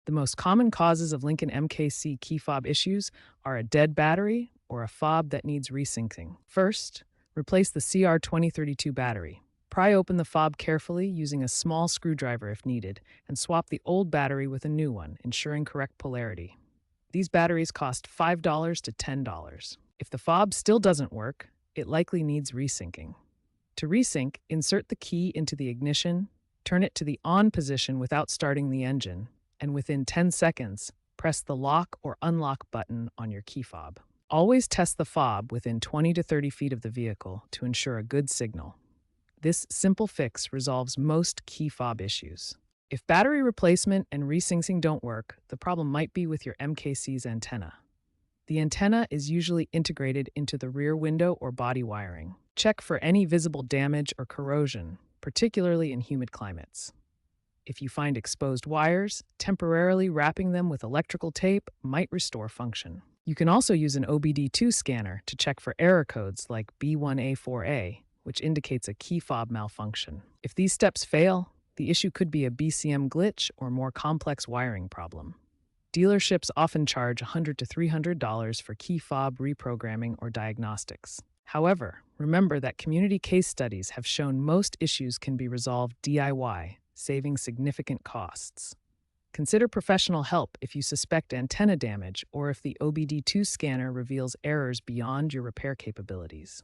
The most common causes of Lincoln MKC key fob issues are a dead battery or a fob that needs resyncing. First, replace the CR2032 battery. Pry open the fob carefully using a small screwdriver if needed, and swap the old battery with a new one, ensuring correct polarity. These batteries cost $5 to $10. If the fob still doesn't work, it likely needs resyncing. To resync, insert the key into the ignition, turn it to the on position without starting the engine, and within 10 seconds, press the lock or unlock button on your key fob. Always test the fob within 20 to 30 feet of the vehicle to ensure a good signal. This simple fix resolves most key fob issues. If battery replacement and resyncing don't work, the problem might be with your MKC's antenna. The antenna is usually integrated into the rear window or body wiring. Check for any visible damage or corrosion, particularly in humid climates. If you find exposed wires, temporarily wrapping them with electrical tape might restore function. You can also use an OBD2 scanner to check for error codes like B1A4A, which indicates a key fob malfunction. If these steps fail, the issue could be a BCM glitch or more complex wiring problem. Dealerships often charge $100 to $300 for key fob reprogramming or diagnostics. However, remember that community case studies have shown most issues can be resolved DIY, saving significant costs. Consider professional help if you suspect antenna damage or if the OBD2 scanner reveals errors beyond your repair capabilities.